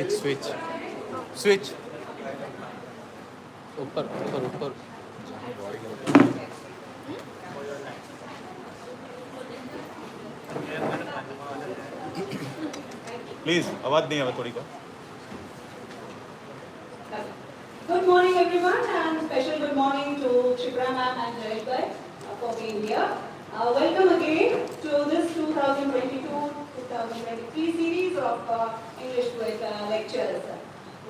switch. ऊपर. Please, आवाज नहीं आवा थोड़ी का. Good morning everyone, and special good morning to Shikra ma'am and Jayesh for being here. Welcome again to this 2022-2023 series of English GUETA lectures.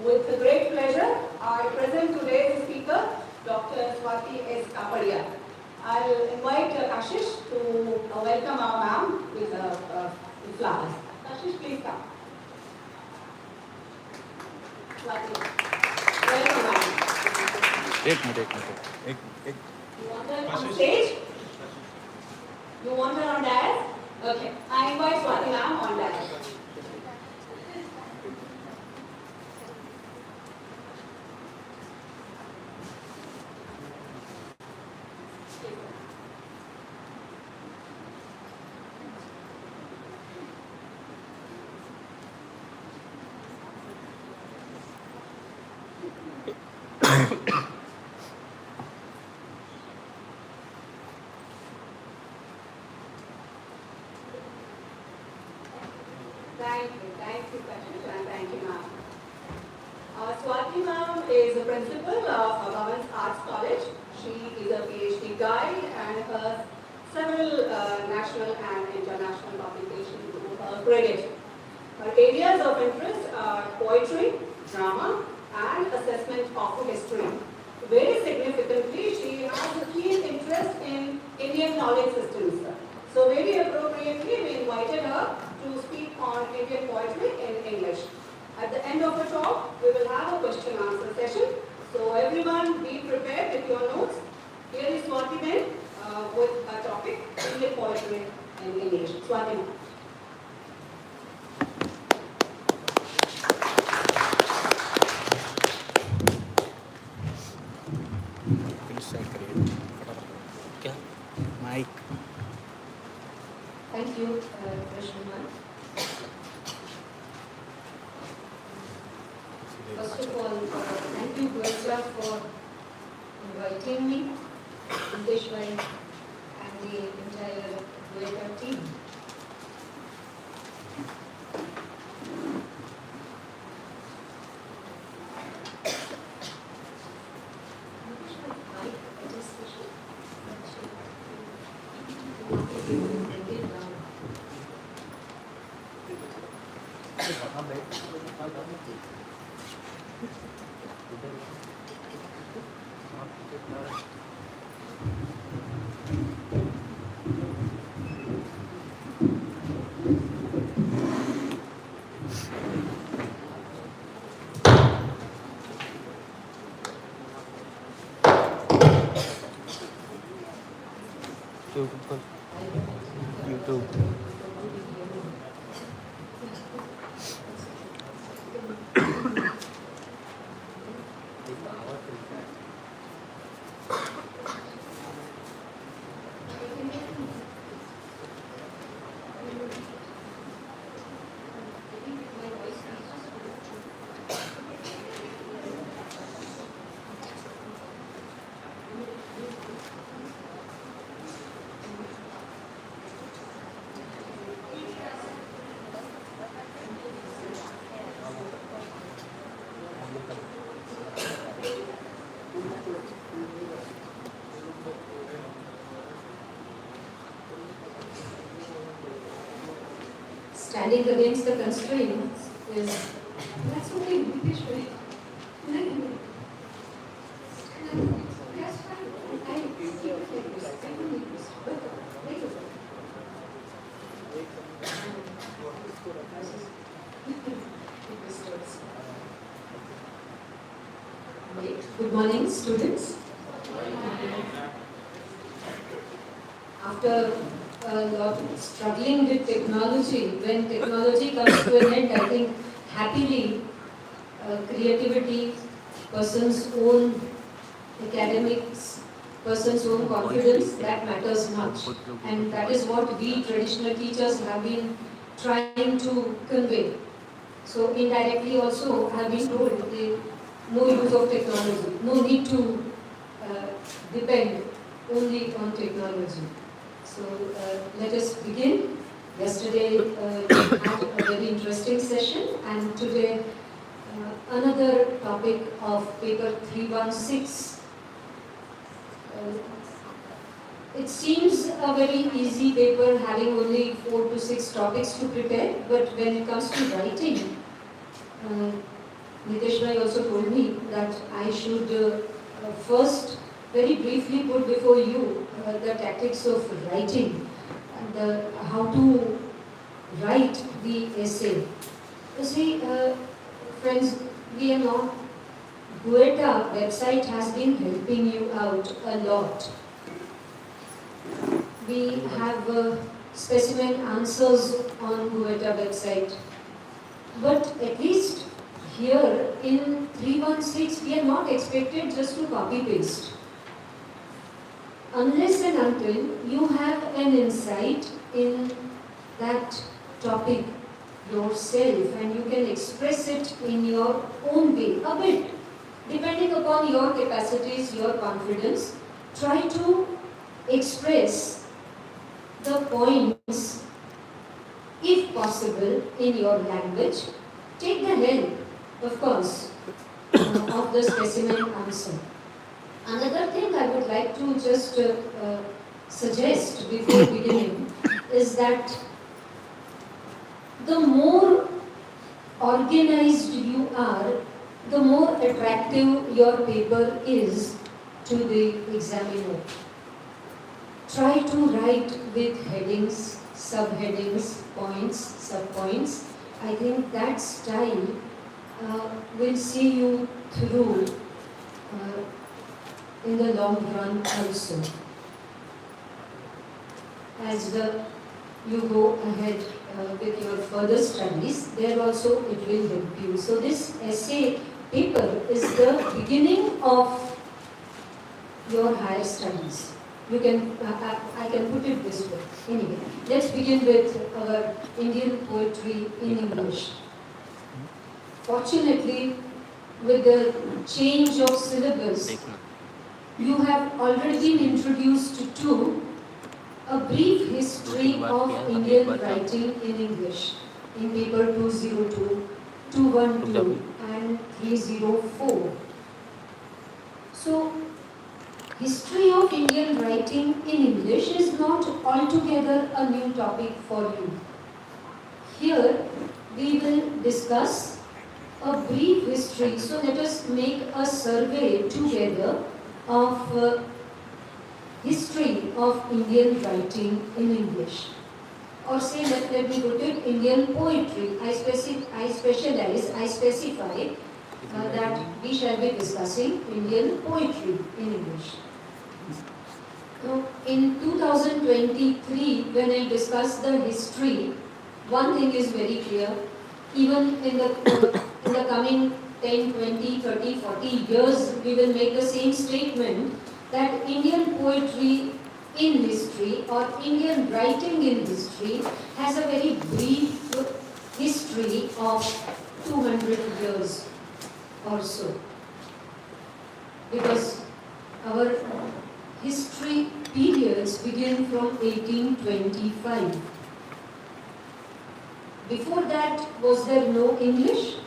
With great pleasure, I present today's speaker, Dr. Swati S. Kapadia. I'll invite Ashish to welcome our ma'am with flowers. Ashish, please come. Swati. Welcome, ma'am. एक minute. You want her on stage? You want her on dais? Okay. I invite Swati ma'am on dais. Thank you, Kashish, and thank you, ma'am. Swati ma'am is a principal of Women's Arts College. She is a PhD guide and has several national and international publications to her credit. Her areas of interest are poetry, drama, and assessment of history. Very significantly, she has a keen interest in Indian knowledge systems. So very appropriately, we invited her to speak on Indian poetry in English. At the end of the talk, we will have a question-answer session. So everyone be prepared with your notes. Here is Swati then with a topic, Indian poetry in English. Swati. क्या mic. Thank you, Krishna. First of all, thank you, GUETA, for inviting me, Niteshwai, and the entire GUETA team. YouTube. Standing against the constraints is, that's okay, Niteshwai. That's fine. I keep it like this. I don't need this. Wait a minute. Good morning, students. After a lot struggling with technology, when technology comes to an end, I think happily creativity, person's own academics, person's own confidence, that matters much. And that is what we traditional teachers have been trying to convey. So indirectly also I have been told no use of technology, no need to depend only on technology. So let us begin. Yesterday we had a very interesting session, and today another topic of paper 316. It seems a very easy paper having only 4 to 6 topics to prepare, but when it comes to writing, Nitesh Bhai also told me that I should first very briefly put before you the tactics of writing and how to write the essay. You see, friends, we are not, GUETA website has been helping you out a lot. We have specimen answers on GUETA website. But at least here in 316, we are not expected just to copy paste. Unless and until you have an insight in that topic yourself and you can express it in your own way, a bit, depending upon your capacities, your confidence, try to express the points, if possible, in your language. Take the help, of course, of the specimen answer. Another thing I would like to just suggest before beginning is that the more organized you are, the more attractive your paper is to the examiner. Try to write with headings, subheadings, points, subpoints. I think that style will see you through in the long run also. As you go ahead with your further studies, there also it will help you. So this essay paper is the beginning of your higher studies. You can, I can put it this way. Anyway, let's begin with our Indian poetry in English. Fortunately, with the change of syllabus, you have already been introduced to a brief history of Indian writing in English in paper 202, 212 and 304. So, history of Indian writing in English is not altogether a new topic for you. Here we will discuss a brief history. So let us make a survey together of history of Indian writing in English. Or say, let me put it, Indian poetry. I specify that we shall be discussing Indian poetry in English. Now, in 2023, when I discuss the history, one thing is very clear. Even in the coming 10, 20, 30, 40 years, we will make the same statement that Indian poetry in history or Indian writing in history has a very brief history of 200 years or so. Because our history periods begin from 1825. Before that, was there no English?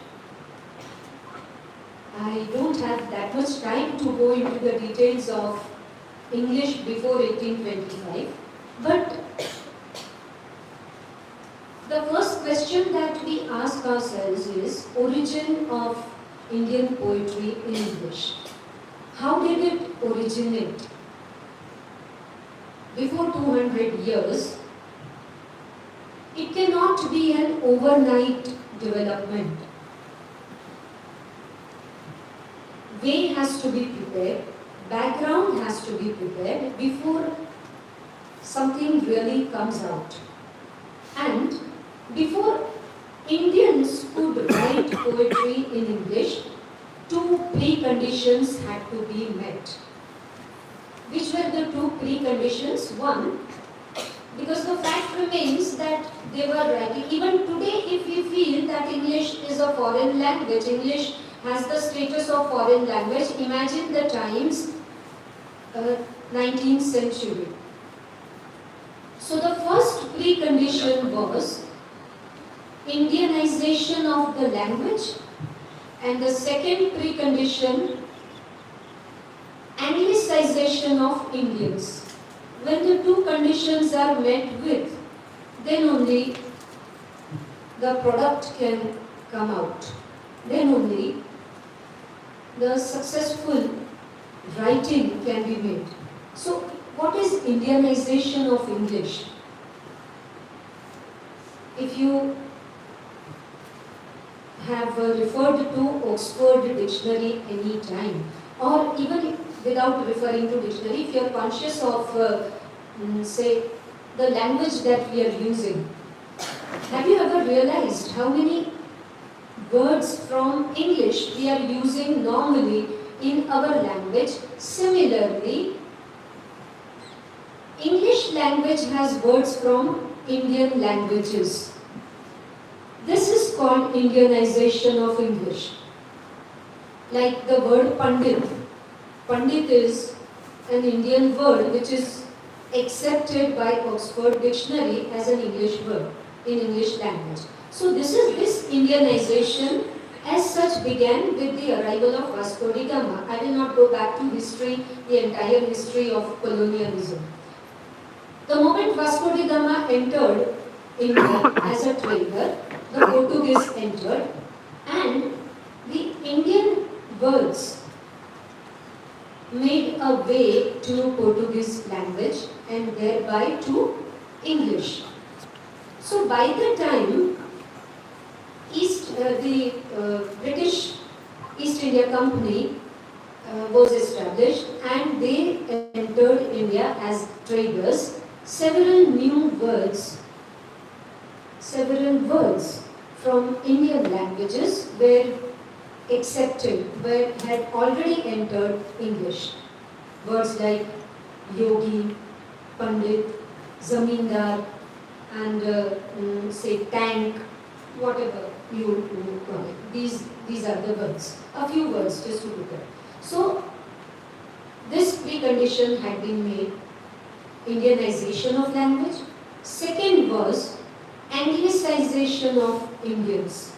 I don't have that much time to go into the details of English before 1825. But the first question that we ask ourselves is origin of Indian poetry in English. How did it originate? Before 200 years, it cannot be an overnight development. Way has to be prepared, background has to be prepared before something really comes out. And before Indians could write poetry in English, two preconditions had to be met. Which were the two preconditions? One, Because the fact remains that they were writing. Even today, if we feel that English is a foreign language, English has the status of foreign language, imagine the times, 19th century. So the first precondition was Indianization of the language, and the second precondition, Anglicization of Indians. When the two conditions are met with, then only the product can come out. Then only the successful writing can be made. So, what is Indianization of English? If you have referred to Oxford Dictionary any time, or even without referring to dictionary, if you are conscious of, say, the language that we are using, have you ever realized how many words from English we are using normally in our language? Similarly, English language has words from Indian languages. This is called Indianization of English. Like the word Pandit. Pandit is an Indian word which is accepted by Oxford Dictionary as an English word in English language. So this Indianization as such began with the arrival of Vasco da Gama. I will not go back to history, the entire history of colonialism. The moment Vasco da Gama entered India as a trader, the Portuguese entered, and the Indian words made a way to Portuguese language and thereby to English. So by the time the British East India Company was established and they entered India as traders, several words from Indian languages were accepted, had already entered English. Words like yogi, pandit, zamindar, and say tank, whatever you call it. These are the words. A few words just to look at. So this precondition had been made, Indianization of language. Second was Anglicization of Indians.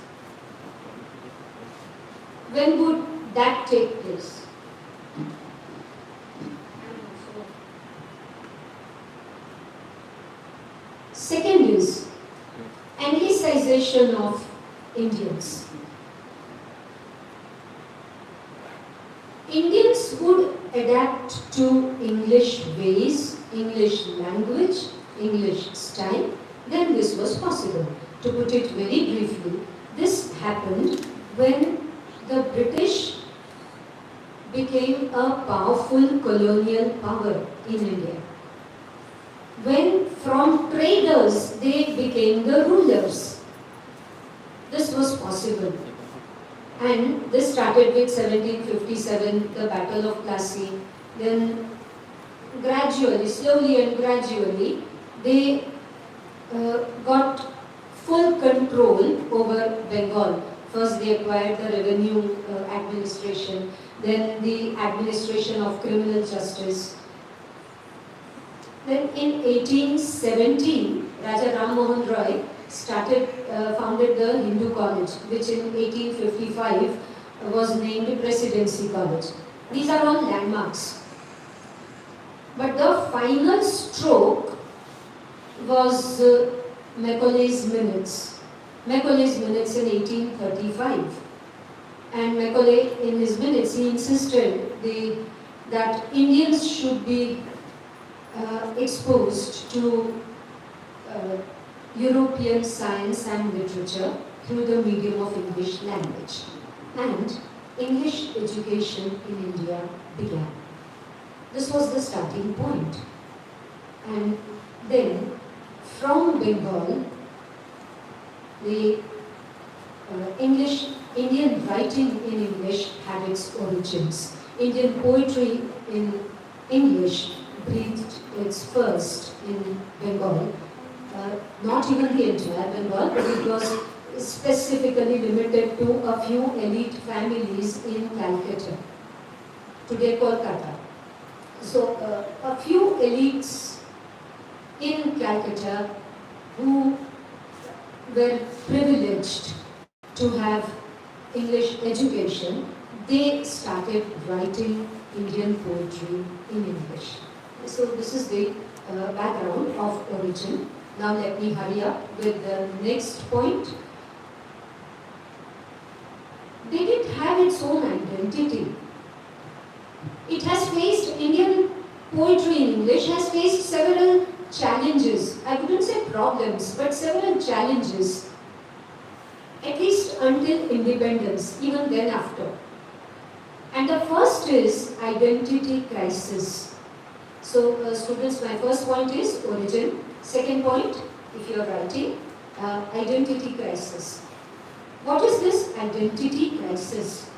When would that take place? Second is Anglicization of Indians. Indians would adapt to English ways, English language, English style, then this was possible. To put it very briefly, this happened when the British became a powerful colonial power in India. When from traders they became the rulers. This was possible. And this started with 1757, the Battle of Plassey. Then gradually, slowly and gradually, they got full control over Bengal. First they acquired the revenue administration, then the administration of criminal justice. Then in 1817, Raja Ram Mohan Roy founded the Hindu College, which in 1855 was named Presidency College. These are all landmarks. But the final stroke was Macaulay's Minutes. Macaulay's Minutes in 1835. And Macaulay, in his minutes, he insisted that Indians should be exposed to European science and literature through the medium of English language. And English education in India began. This was the starting point. And then, from Bengal, the Indian writing in English had its origins. Indian poetry in English breathed its first in Bengal, not even the entire Bengal, but it was specifically limited to a few elite families in Calcutta, today Kolkata. So a few elites in Calcutta who were privileged to have English education, they started writing Indian poetry in English. So this is the background of origin. Now let me hurry up with the next point. They didn't have its own identity. It has faced, Indian poetry in English has faced several challenges. I wouldn't say problems, but several challenges. At least until independence, even then after. And the first is identity crisis. So students, my first point is origin. Second point, if you are writing, identity crisis. What is this identity crisis?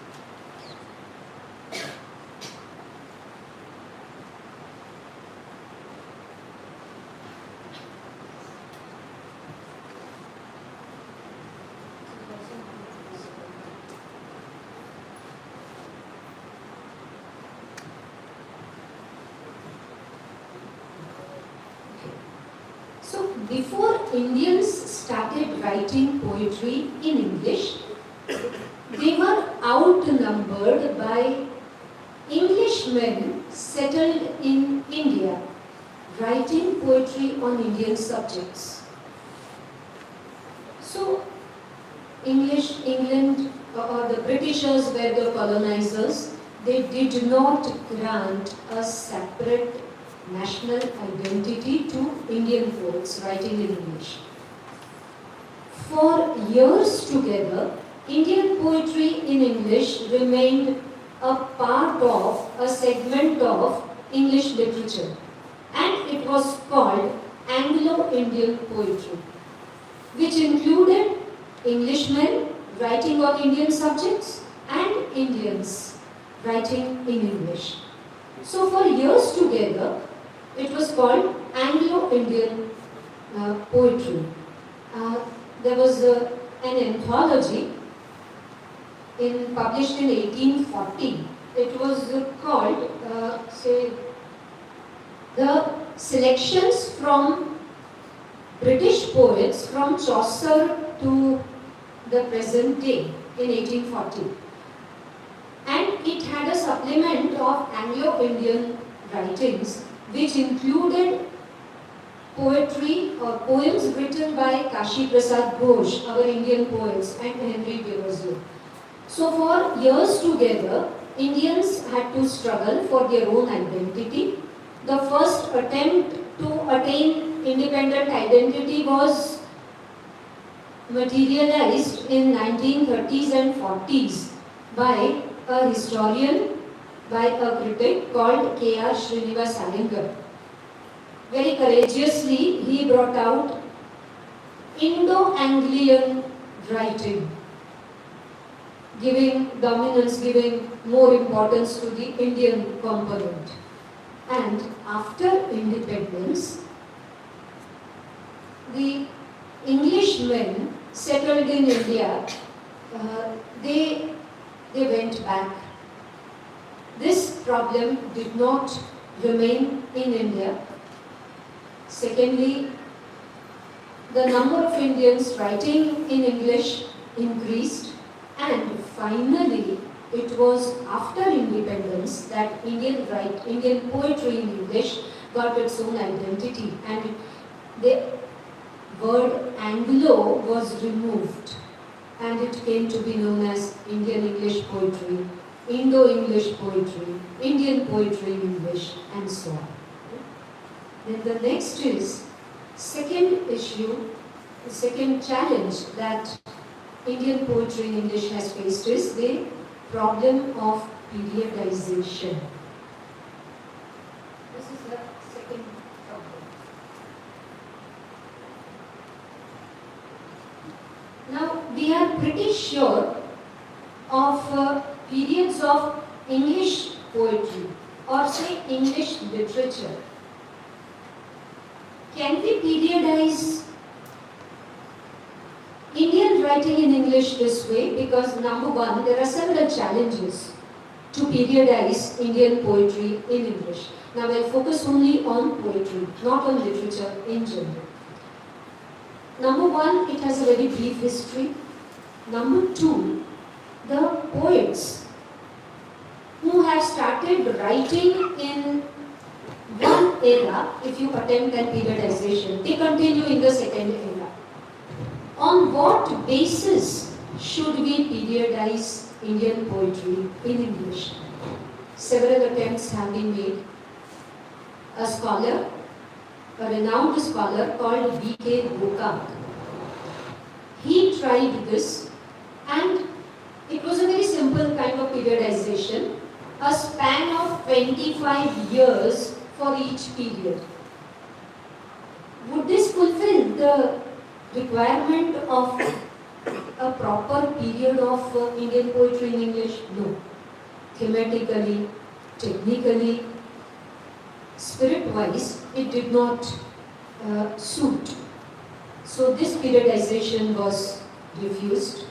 Before Indians started writing poetry in English, they were outnumbered by Englishmen settled in India, writing poetry on Indian subjects. So, England or the Britishers were the colonizers. They did not grant a separate national identity to Indian poets writing in English. For years together, Indian poetry in English remained a part of, a segment of English literature, and it was called Anglo-Indian Poetry, which included Englishmen writing on Indian subjects and Indians writing in English. So for years together, it was called Anglo-Indian Poetry. There was an anthology published in 1840. It was called, the selections from British poets from Chaucer to the present day in 1840. And it had a supplement of Anglo-Indian writings, which included poetry or poems written by Kashi Prasad Ghosh, our Indian poets, and Henry Beersley. So for years together, Indians had to struggle for their own identity. The first attempt to attain independent identity was materialized in 1930s and 40s by a historian, by a critic called K.R. Srinivas Iyengar. Very courageously, he brought out Indo-Anglian writing, giving dominance, giving more importance to the Indian component. And after independence, the Englishmen settled in India, they went back. This problem did not remain in India. Secondly, the number of Indians writing in English increased, and finally it was after independence that Indian poetry in English got its own identity, and the word Anglo was removed, and it came to be known as Indian English poetry, Indo-English poetry, Indian poetry in English, and so on. Then the next is second issue, the second challenge that Indian poetry in English has faced is the problem of periodization. This is the second problem. Now, we are pretty sure of periods of English poetry or say English literature can we periodize Indian writing in English this way? Because number one, there are several challenges to periodize Indian poetry in English. Now I'll focus only on poetry, not on literature in general. Number one, it has a very brief history. Number two, the poets who have started writing in one era, if you attempt an periodization, they continue in the second era. On what basis should we periodize Indian poetry in English? Several attempts have been made. A scholar, a renowned scholar called V.K. Gokak, he tried this, and it was a very simple kind of periodization, a span of 25 years for each period. Would this fulfill the requirement of a proper period of Indian poetry in English? No. Thematically, technically, spirit-wise, it did not suit. So this periodization was refused,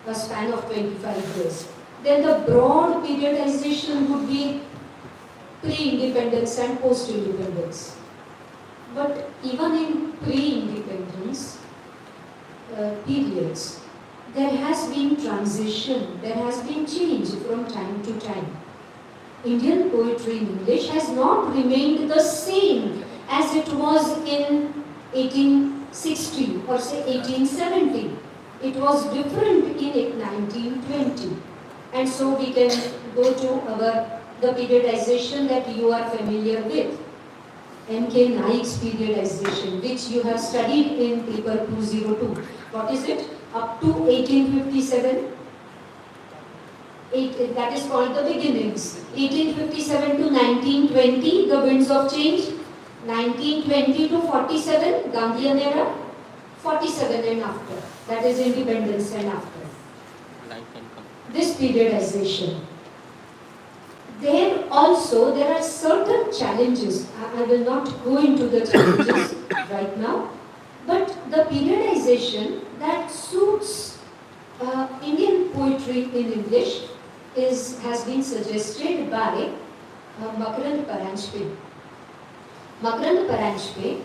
a span of 25 years. Then the broad periodization would be pre-independence and post-independence. But even in pre-independence periods, there has been transition, there has been change from time to time. Indian poetry in English has not remained the same as it was in 1860 or say 1870. It was different in 1920. And so we can go to the periodization that you are familiar with. M.K. Naik's periodization, which you have studied in paper 202. What is it? Up to 1857. That is called the beginnings. 1857 to 1920, the winds of change. 1920 to 47, Gandhian era. 47 and after, that is independence and after. This periodization. There also, there are certain challenges. I will not go into the challenges right now, but the periodization that suits Indian poetry in English has been suggested by Makarand Paranjpe. Makarand Paranjpe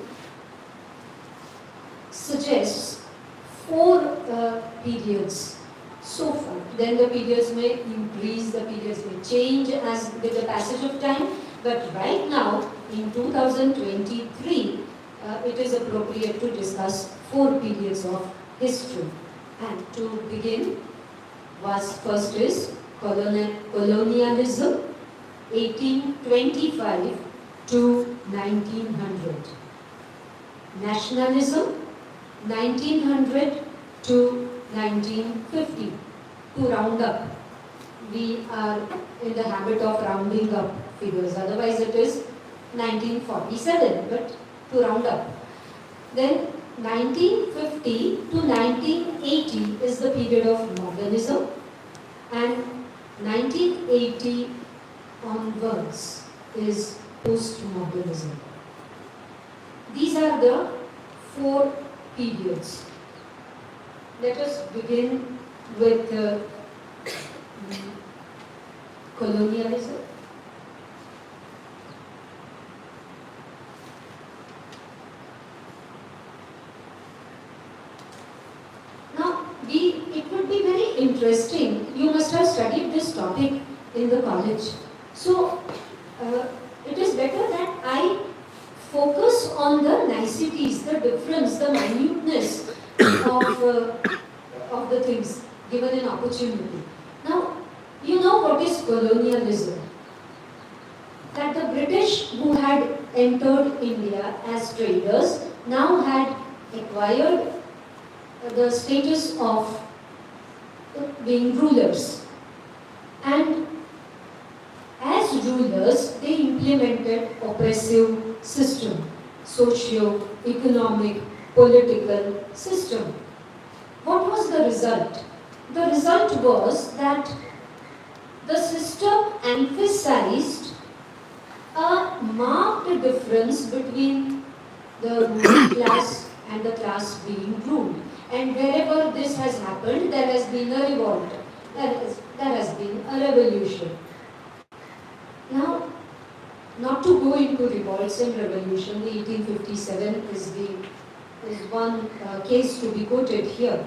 suggests 4 periods so far. Then the periods may increase, the periods may change as with the passage of time. But right now, in 2023, it is appropriate to discuss 4 periods of history. And to begin, first is colonialism, 1825 to 1900. Nationalism, 1900 to 1950. To round up, we are in the habit of rounding up figures, otherwise it is 1947, but to round up. Then 1950 to 1980 is the period of modernism, and 1980 onwards is postmodernism. These are the 4 periods. Let us begin with colonialism. Now, it would be very interesting. You must have studied this topic in the college. So, it is better that I focus on the niceties, the difference, the minuteness of the things, given an opportunity. Now, you know what is colonialism? That the British who had entered India as traders now had acquired the status of being rulers. And as rulers, they implemented oppressive system, socio-economic, political system. What was the result? The result was that the system emphasized a marked difference between the ruling class and the class being ruled. And wherever this has happened, there has been a revolt, there has been a revolution. Now, not to go into revolts and revolution, 1857 is one case to be quoted here.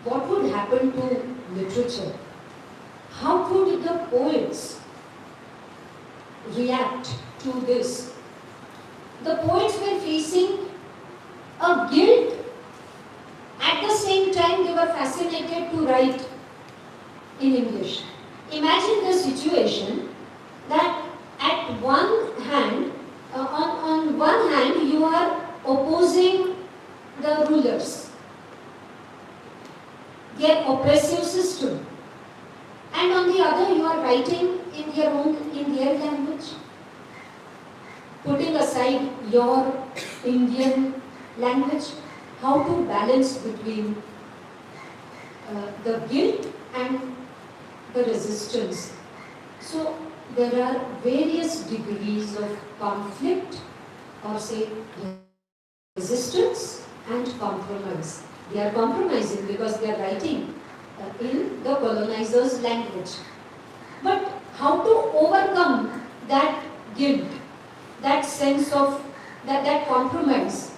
What would happen to literature? How could the poets react to this? The poets were facing a guilt. At the same time, they were fascinated to write in English. Imagine the situation that at one hand, on one hand, you are opposing the rulers, their oppressive system, and on the other, you are writing in their language, putting aside your Indian language. How to balance between the guilt and the resistance. So there are various degrees of conflict, or say resistance and compromise. They are compromising because they are writing in the colonizer's language. But how to overcome that guilt, that sense of that compromise?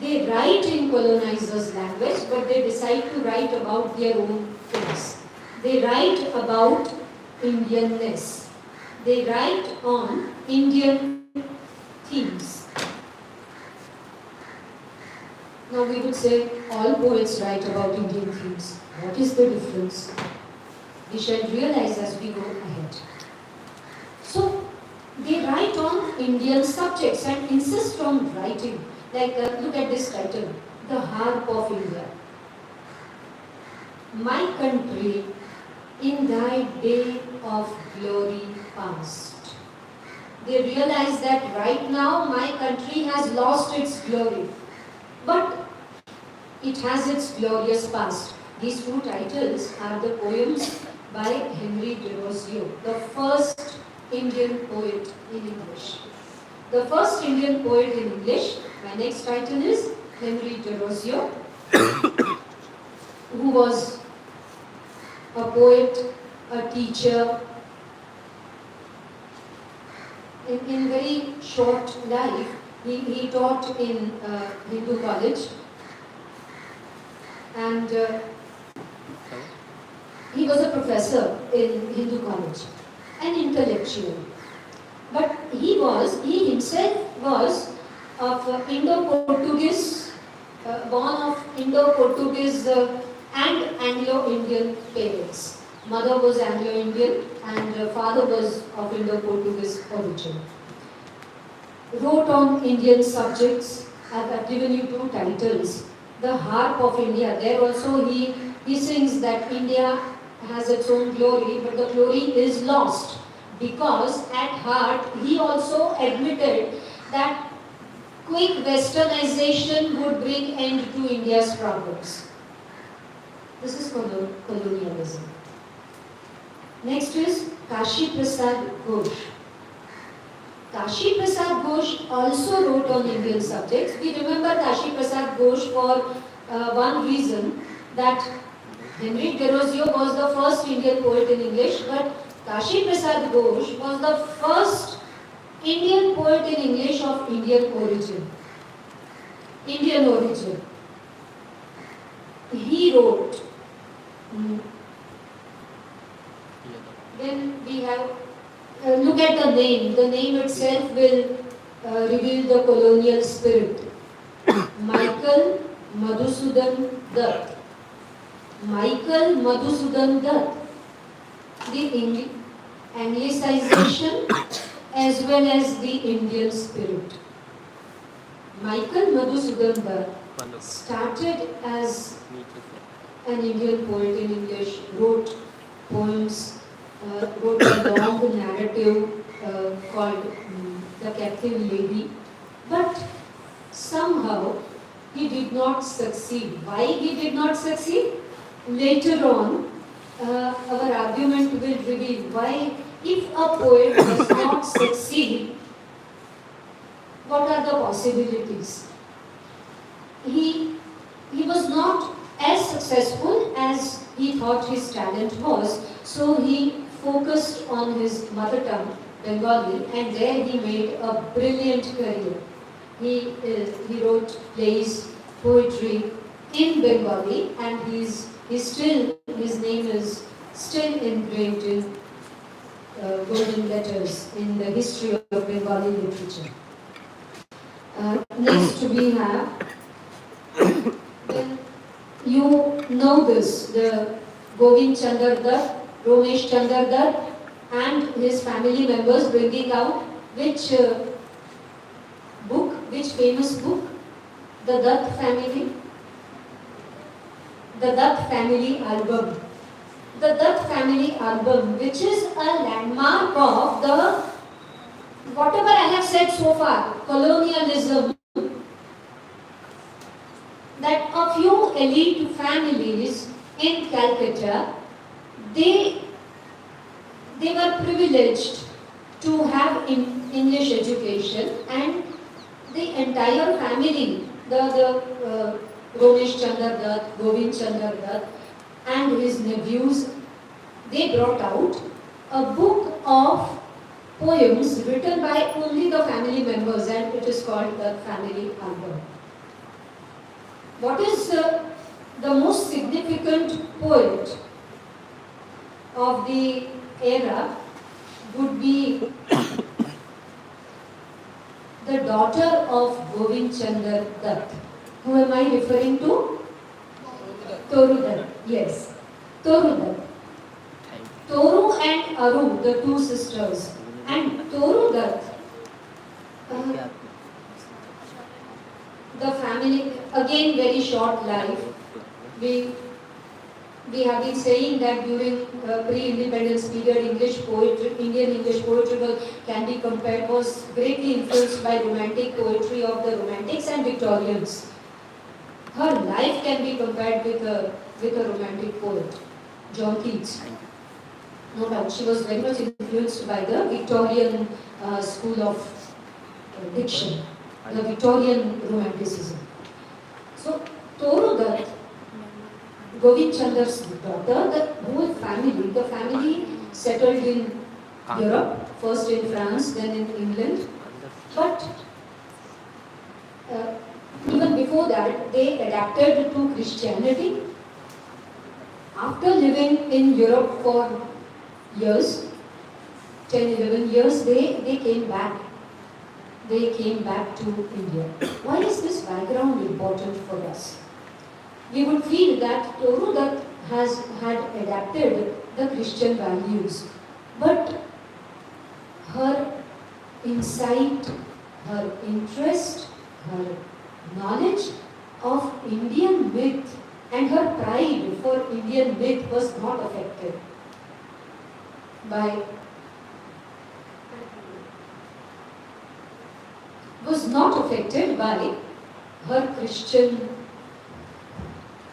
They write in colonizers' language, but they decide to write about their own things. They write about Indianness. They write on Indian themes. Now we would say all poets write about Indian themes. What is the difference? We shall realize as we go ahead. So they write on Indian subjects and insist on writing. Like, look at this title, The Harp of India. My country, in thy day of glory past. They realize that right now my country has lost its glory, but it has its glorious past. These two titles are the poems by Henry Derozio, the first Indian poet in English. The first Indian poet in English. My next title is Henry Derozio, who was a poet, a teacher. In very short life, he taught in Hindu college, and he was a professor in Hindu college, an intellectual. But he himself was of Indo-Portuguese, born of Indo-Portuguese and Anglo-Indian parents. Mother was Anglo-Indian and father was of Indo-Portuguese origin. Wrote on Indian subjects. I've given you two titles. The Harp of India. There also he sings that India has its own glory, but the glory is lost. Because at heart, he also admitted that quick westernization would bring end to India's problems. This is colonialism. Next is Kashi Prasad Ghosh. Kashi Prasad Ghosh also wrote on Indian subjects. We remember Kashi Prasad Ghosh for one reason, that Henry Derozio was the first Indian poet in English, but Kashi Prasad Ghosh was the first Indian poet in English of Indian origin. He wrote. Then we have, look at the name. The name itself will reveal the colonial spirit. Michael Madhusudan Dutt. Michael Madhusudan Dutt. The Anglicization as well as the Indian spirit. Michael Madhusudan Dutt started as an Indian poet in English, wrote poems, wrote a long narrative called The Captive Lady, but somehow he did not succeed. Why he did not succeed? Later on, our argument will reveal why, if a poet does not succeed, what are the possibilities. He was not as successful as he thought his talent was, so he focused on his mother tongue, Bengali, and there he made a brilliant career. He wrote plays, poetry in Bengali, and his name is still engraved in golden letters in the history of Bengali literature. Next we have, then you know this, the Govind Chandra Dutt, Romesh Chandra Dutt, and his family members bringing out which famous book? The Dutt family. The Dutt family album. The Dutt family album, which is a landmark of the, whatever I have said so far, colonialism, that a few elite families in Calcutta, they were privileged to have English education, and the entire family, the Romesh Chandra Dutt, Govind Chandra Dutt, and his nephews, they brought out a book of poems written by only the family members, and it is called the Family Album. What is the most significant poet of the era would be the daughter of Govind Chandra Dutt. Who am I referring to? Toru Dutt. Yes, Toru Dutt. Toru and Aru, the two sisters. And Toru Dutt, the family, again very short life. We have been saying that during pre-independence period, Indian English poetry can be compared, was greatly influenced by romantic poetry of the Romantics and Victorians. Her life can be compared with a romantic poet, John Keats. No doubt, she was very much influenced by the Victorian school of diction, the Victorian Romanticism. So, Toru Dutt, Govind Chandra's daughter, the family settled in Europe, first in France, then in England. But even before that, they adapted to Christianity. After living in Europe for years, 10-11 years, they came back. They came back to India. Why is this background important for us? We would feel that Toru Dutt had adapted the Christian values, but her insight, her interest, her knowledge of Indian myth and her pride for Indian myth was not affected by her Christian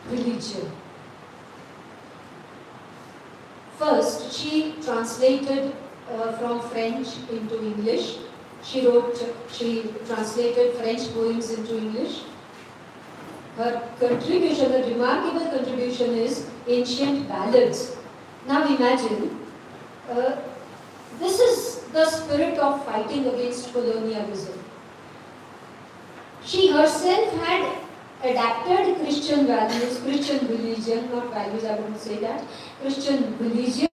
religion. First, she translated from French into English. She translated French poems into English. Her contribution, a remarkable contribution, is ancient ballads. Now imagine, this is the spirit of fighting against colonialism. She herself had adapted Christian values, Christian religion, not values, I wouldn't say that, Christian religion,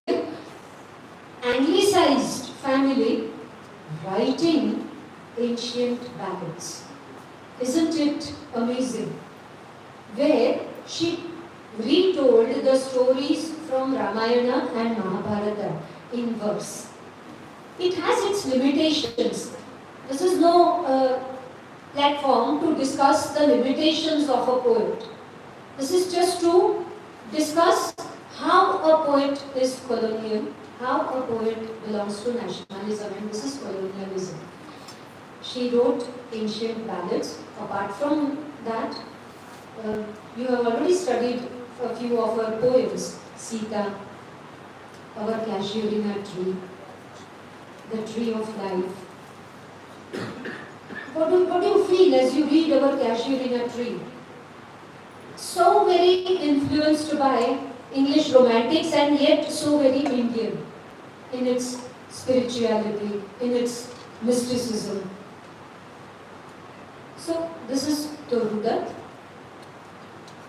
Anglicized family, writing ancient ballads. Isn't it amazing? Where she retold the stories from Ramayana and Mahabharata in verse. It has its limitations. This is no platform to discuss the limitations of a poet. This is just to discuss how a poet is colonial, how a poet belongs to nationalism, and this is colonialism. She wrote ancient ballads. Apart from that, you have already studied a few of her poems. Sita, Our Casuarina Tree, The Tree of Life. What do feel as you read our Cashier in a Tree. So very influenced by English romantics and yet so very Indian in its spirituality, in its mysticism. So this is Torudat.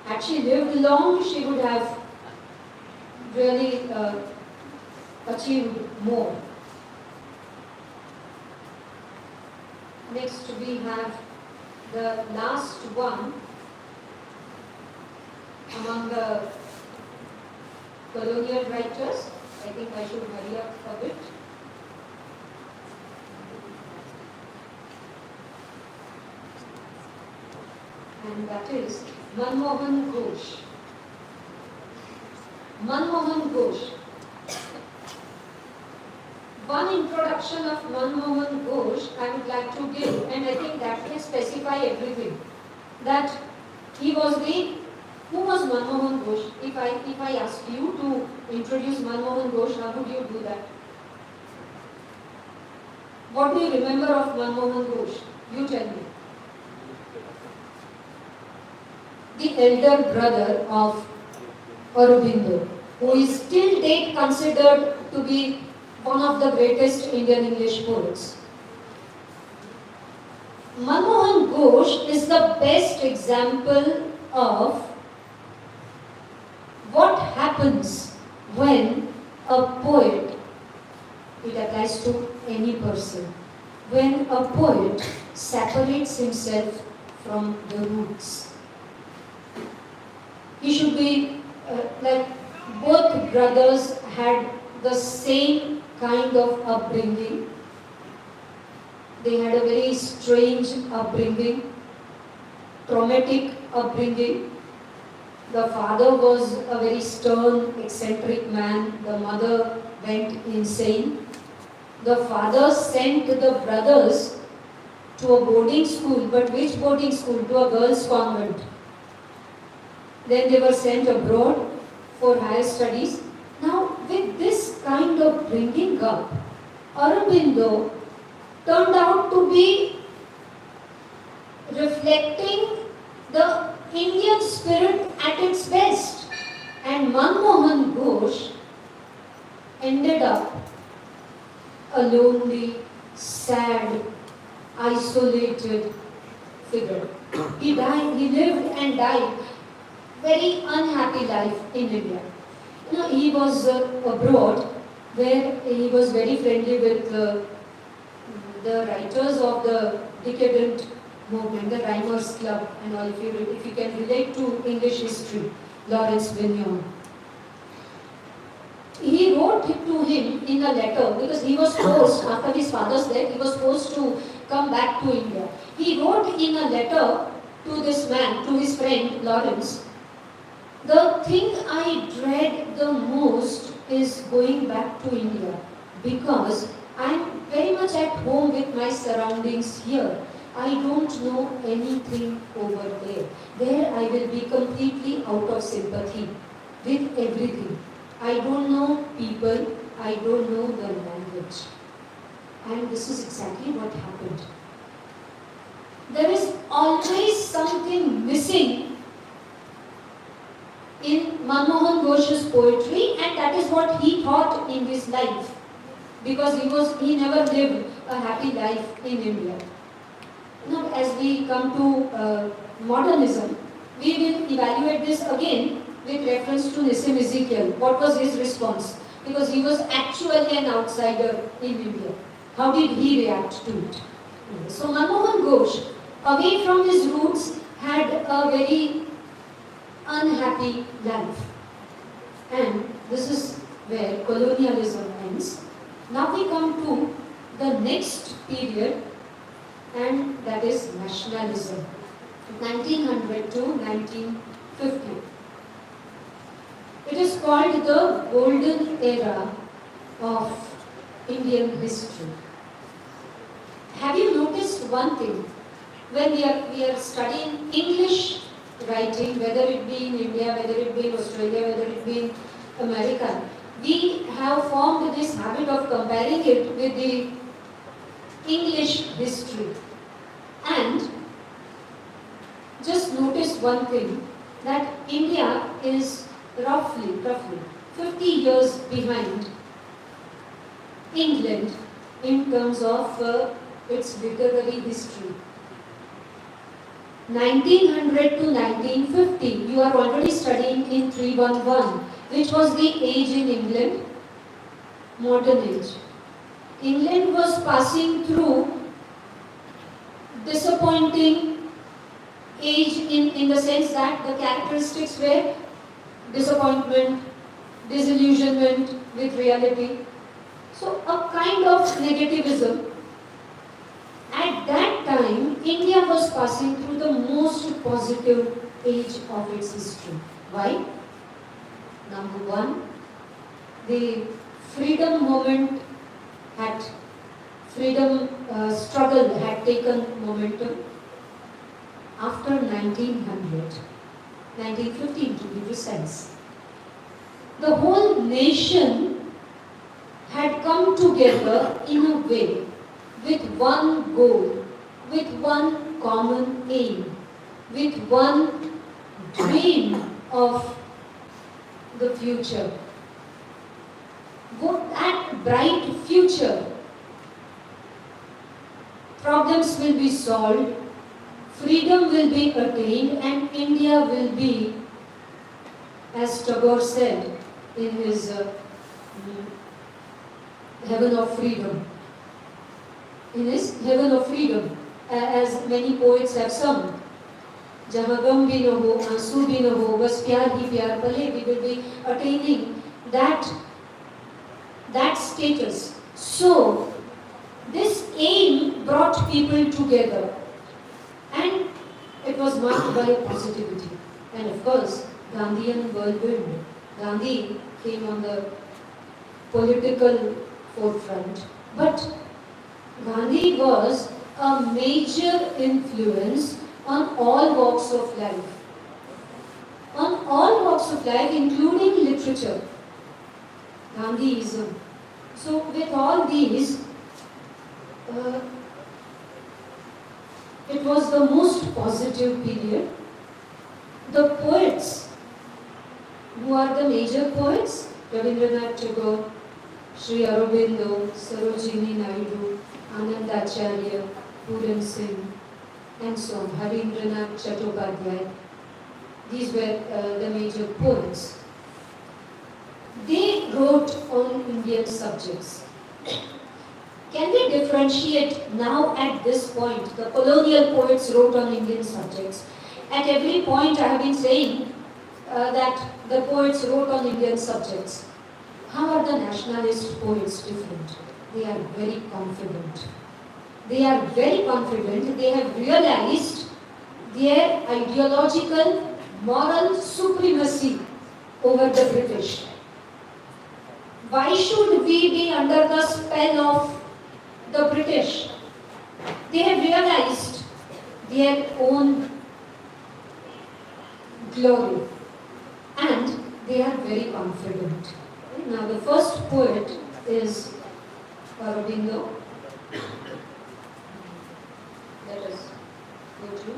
Had she lived long, she would have really achieved more. Next we have the last one among the colonial writers. I think I should hurry up a bit. And that is Manmohan Ghosh. Manmohan Ghosh. One introduction of Manmohan Ghosh I would like to give, and I think that will specify everything. That he was who was Manmohan Ghosh? If I ask you to introduce Manmohan Ghosh, how would you do that? What do you remember of Manmohan Ghosh? You tell me. The elder brother of Aurobindo, who is till date considered to be one of the greatest Indian English poets. Manmohan Ghosh is the best example of what happens when a poet, it applies to any person, when a poet separates himself from the roots. He should be like both brothers had the same kind of upbringing. They had a very strange upbringing, traumatic upbringing. The father was a very stern, eccentric man. The mother went insane. The father sent the brothers to a boarding school, but which boarding school? To a girls' convent. Then they were sent abroad for higher studies. Now, with this kind of bringing up, Aurobindo turned out to be reflecting the Indian spirit at its best. And Manmohan Ghosh ended up a lonely, sad, isolated figure. He lived and died very unhappy life in India. You know, he was abroad where he was very friendly with the writers of the decadent movement, the Rhymers Club and all, if you can relate to English history, Lawrence Benyon. He wrote to him in a letter because he was forced, after his father's death, he was forced to come back to India. He wrote in a letter to this man, to his friend Lawrence, the thing I dread the most is going back to India because I'm very much at home with my surroundings here. I don't know anything over there. There I will be completely out of sympathy with everything. I don't know people, I don't know the language. And this is exactly what happened. There is always something missing in Manmohan Ghosh's poetry, and that is what he thought in his life, because he never lived a happy life in India. Now, as we come to modernism, we will evaluate this again with reference to Nissim Ezekiel. What was his response? Because he was actually an outsider in India. How did he react to it? So Manmohan Ghosh, away from his roots, had a very unhappy life. And this is where colonialism ends. Now we come to the next period, and that is nationalism, 1900 to 1950. It is called the golden era of Indian history. Have you noticed one thing? When we are studying English writing, whether it be in India, whether it be in Australia, whether it be in America, we have formed this habit of comparing it with the English history. And just notice one thing, that India is roughly 50 years behind England in terms of its literary history. 1900 to 1950, you are already studying in 311, which was the age in England, modern age. England was passing through disappointing age in the sense that the characteristics were disappointment, disillusionment with reality. So a kind of negativism. At that time, India was passing through the most positive age of its history. Why? Number one, the freedom movement had, struggle had taken momentum after 1900, 1915 to be precise. The whole nation had come together in a way with one goal, with one common aim, with one dream of the future. That bright future, problems will be solved, freedom will be attained, and India will be, as Tagore said in his Heaven of Freedom, as many poets have sung, जहाँ गम भी न हो, आंसू भी न हो, बस प्यार ही प्यार पले, we will be attaining that status. So, this aim brought people together, and it was marked by positivity. And of course, Gandhian whirlwind. Gandhi came on the political forefront, but Gandhi was a major influence on all walks of life. On all walks of life, including literature. Gandhiism. So with all these, it was the most positive period. The poets, who are the major poets, Rabindranath Tagore, Sri Aurobindo, Sarojini Naidu, Anandacharya, Puran Singh, and so on, Harindranath Chattopadhyay. These were the major poets. They wrote on Indian subjects. Can we differentiate now at this point? The colonial poets wrote on Indian subjects. At every point I have been saying that the poets wrote on Indian subjects. How are the nationalist poets different? They are very confident. They are very confident. They have realized their ideological, moral supremacy over the British. Why should we be under the spell of the British? They have realized their own glory, and they are very confident. Now the first poet is Aurobindo. Let us go to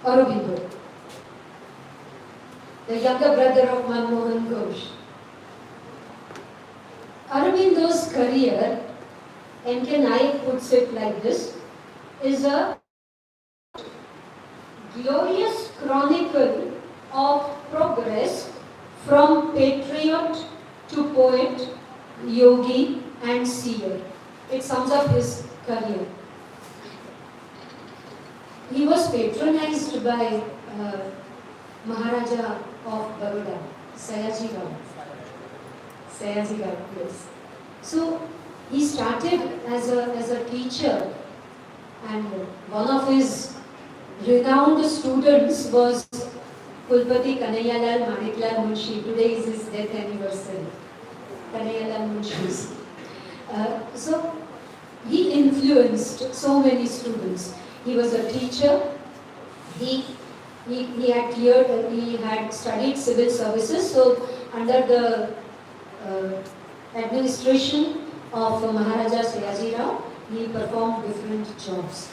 Aurobindo, the younger brother of Manmohan Ghosh. Aurobindo's career, N.K. Naik puts it like this, is a glorious chronicle of progress from patriot to poet, yogi and seer. It sums up his career. He was patronized by Maharaja of Baroda, Sayaji Rao. Sayaji Rao, yes. So he started as a teacher, and one of his renowned students was Kulpati Kanhaiyalal Maniklal Munshi. Today is his death anniversary. Kanhaiyalal Munshi. So he influenced so many students. He was a teacher. He had studied civil services. So under the administration of Maharaja Sayaji Rao, he performed different jobs.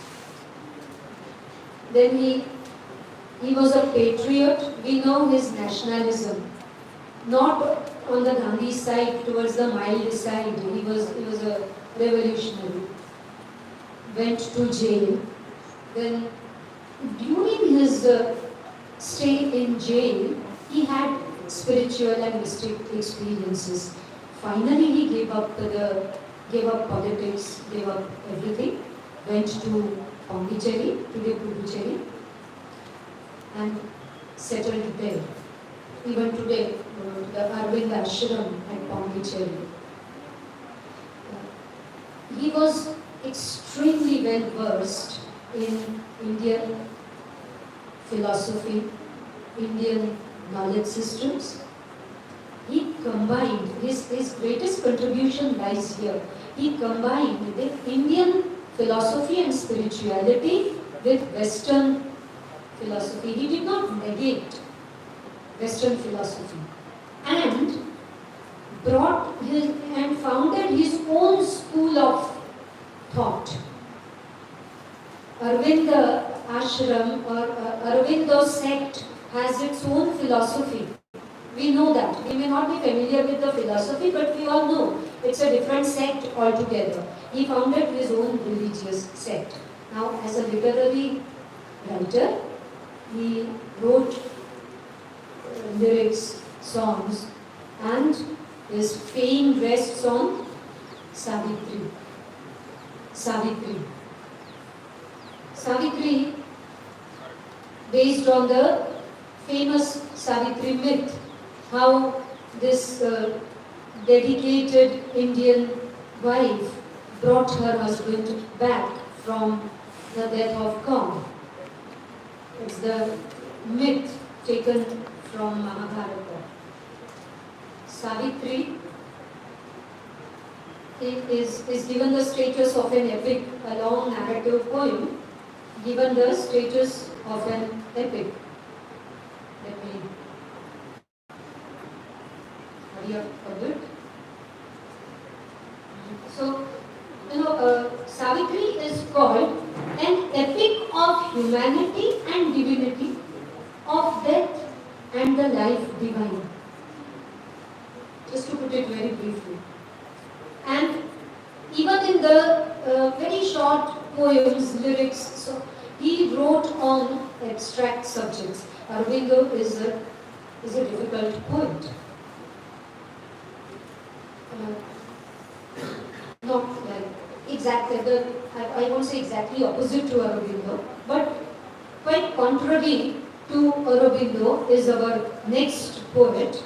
Then he was a patriot. We know his nationalism. Not on the Gandhi side, towards the mild side. He was a revolutionary. Went to jail. Then during his stay in jail, he had spiritual and mystic experiences. Finally, he gave up politics, gave up everything, went to Pondicherry, today Puducherry, and settled there. Even today, the Arvind Ashram at Pondicherry. He was extremely well versed in Indian philosophy, Indian knowledge systems. He combined, his greatest contribution lies here. He combined the Indian philosophy and spirituality with Western philosophy. He did not negate Western philosophy and founded his own school of thought. Arvinda Ashram or Aurobindo sect has its own philosophy. We know that. We may not be familiar with the philosophy, but we all know it's a different sect altogether. He founded his own religious sect. Now, as a literary writer, he wrote lyrics, songs, and his famed West song, Savitri. Savitri. Savitri, based on the famous Savitri myth, how this dedicated Indian wife brought her husband back from the death of Kong. It's the myth taken from Mahabharata. Savitri is given the status of an epic, a long narrative poem, given the status of an epic. Let me hurry up a bit. So, Savitri is called an epic of humanity and divinity, of death and the life divine. Just to put it very briefly. And even in the very short poems, lyrics, so he wrote on abstract subjects. Aurobindo is a difficult poet. Not like exactly, I won't say exactly opposite to Aurobindo, but quite contrary to Aurobindo is our next poet.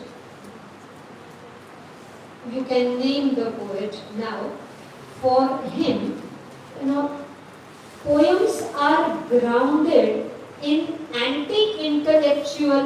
You can name the poet now. For him, poems are grounded in anti-intellectual